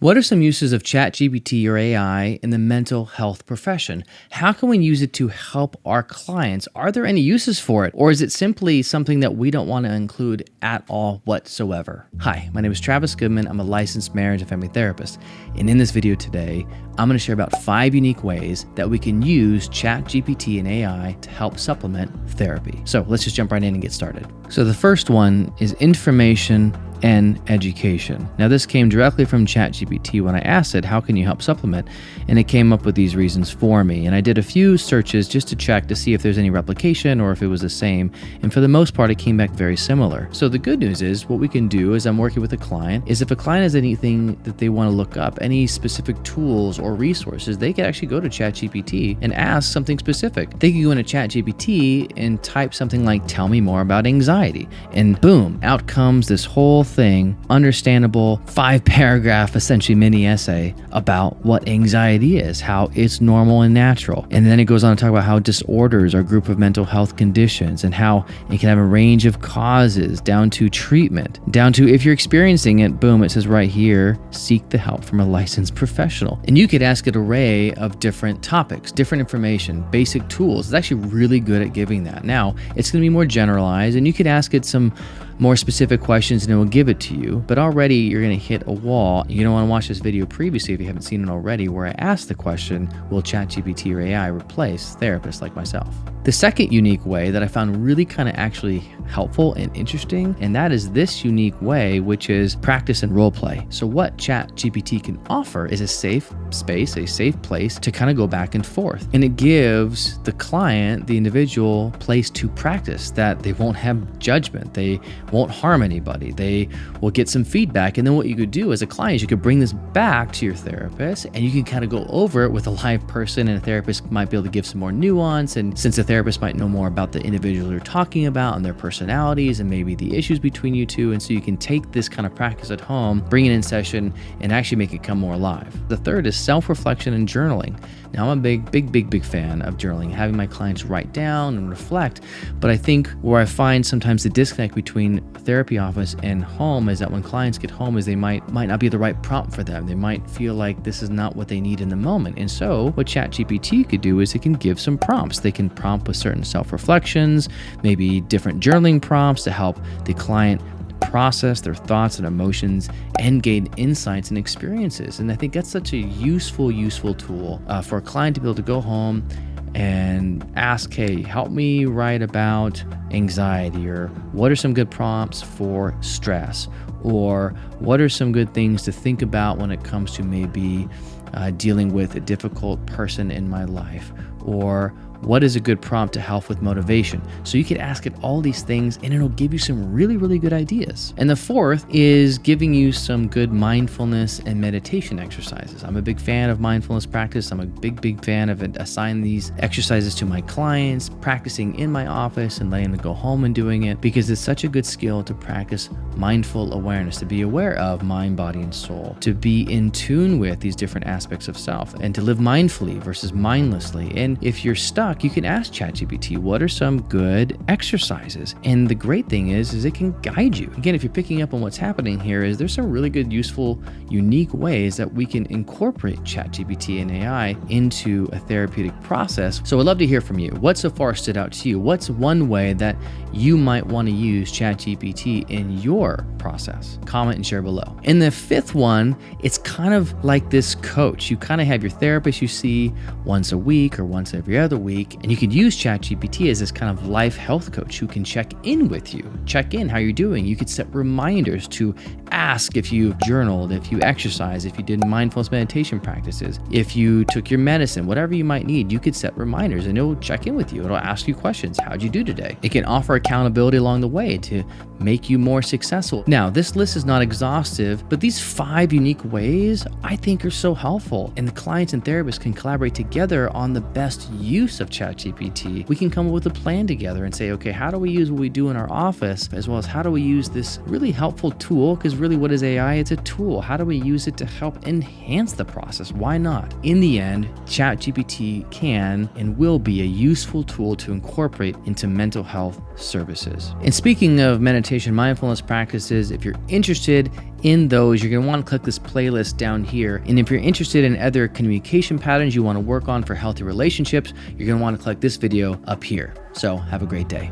What are some uses of ChatGPT or AI in the mental health profession? How can we use it to help our clients? Are there any uses for it? Or is it simply something that we don't want to include at all whatsoever? Hi, my name is Travis Goodman. I'm a licensed marriage and family therapist. And in this video today, I'm going to share about 5 unique ways that we can use ChatGPT and AI to help supplement therapy. So let's just jump right in and get started. So the first one is information and education. Now, this came directly from ChatGPT when I asked it, how can you help supplement? And it came up with these reasons for me. And I did a few searches just to check to see if there's any replication or if it was the same. And for the most part, it came back very similar. So the good news is what we can do as I'm working with a client is if a client has anything that they want to look up, any specific tools or resources, they can actually go to ChatGPT and ask something specific. They can go into ChatGPT and type something like, tell me more about anxiety. And boom, out comes this whole thing, understandable 5-paragraph, essentially mini essay about what anxiety is, how it's normal and natural. And then it goes on to talk about how disorders are a group of mental health conditions and how it can have a range of causes down to treatment, down to if you're experiencing it, boom, it says right here, seek the help from a licensed professional. And you could ask it an array of different topics, different information, basic tools. It's actually really good at giving that. Now, it's going to be more generalized and you could ask it some more specific questions and it will give it to you, but already you're going to hit a wall. You don't want to watch this video previously if you haven't seen it already, where I asked the question, will ChatGPT or AI replace therapists like myself? The second unique way that I found really kind of actually helpful and interesting, and that is this unique way, which is practice and role play. So what ChatGPT can offer is a safe space, a safe place to kind of go back and forth. And it gives the client, the individual, place to practice that they won't have judgment. They won't harm anybody. They will get some feedback. And then what you could do as a client is you could bring this back to your therapist and you can kind of go over it with a live person, and a therapist might be able to give some more nuance. And since the therapist might know more about the individual you're talking about and their personalities and maybe the issues between you two. And so you can take this kind of practice at home, bring it in session, and actually make it come more alive. The third is self-reflection and journaling. Now, I'm a big fan of journaling, having my clients write down and reflect. But I think where I find sometimes the disconnect between therapy office and home is that when clients get home is they might not be the right prompt for them. They might feel like this is not what they need in the moment. And so what ChatGPT could do is it can give some prompts. They can prompt with certain self-reflections, maybe different journaling prompts to help the client process their thoughts and emotions and gain insights and experiences. And I think that's such a useful tool for a client to be able to go home and ask, hey, help me write about anxiety, or what are some good prompts for stress, or what are some good things to think about when it comes to maybe dealing with a difficult person in my life, or what is a good prompt to help with motivation? So you could ask it all these things and it'll give you some really good ideas. And the fourth is giving you some good mindfulness and meditation exercises. I'm a big fan of mindfulness practice. I'm a big fan of it. Assign these exercises to my clients, practicing in my office and letting them go home and doing it, because it's such a good skill to practice mindful awareness, to be aware of mind, body, and soul, to be in tune with these different aspects of self, and to live mindfully versus mindlessly. And if you're stuck, you can ask ChatGPT, what are some good exercises? And the great thing is it can guide you. Again, if you're picking up on what's happening here, is there's some really good, useful, unique ways that we can incorporate ChatGPT and AI into a therapeutic process. So I'd love to hear from you. What so far stood out to you? What's one way that you might want to use ChatGPT in your process? Comment and share below. And the fifth one, it's kind of like this coach. You kind of have your therapist you see once a week or once every other week. And you could use ChatGPT as this kind of life health coach who can check in with you, check in how you're doing. You could set reminders to ask if you've journaled, if you exercise, if you did mindfulness meditation practices, if you took your medicine, whatever you might need. You could set reminders and it'll check in with you. It'll ask you questions. How'd you do today? It can offer accountability along the way to make you more successful. Now, this list is not exhaustive, but these 5 unique ways I think are so helpful. And the clients and therapists can collaborate together on the best use of ChatGPT. We can come up with a plan together and say, okay, how do we use what we do in our office, as well as how do we use this really helpful tool? Because really, what is AI? It's a tool. How do we use it to help enhance the process? Why not? In the end, ChatGPT can and will be a useful tool to incorporate into mental health services. And speaking of meditation, mindfulness practices, Exercises. If you're interested in those, you're going to want to click this playlist down here. And if you're interested in other communication patterns you want to work on for healthy relationships, you're going to want to click this video up here. So have a great day.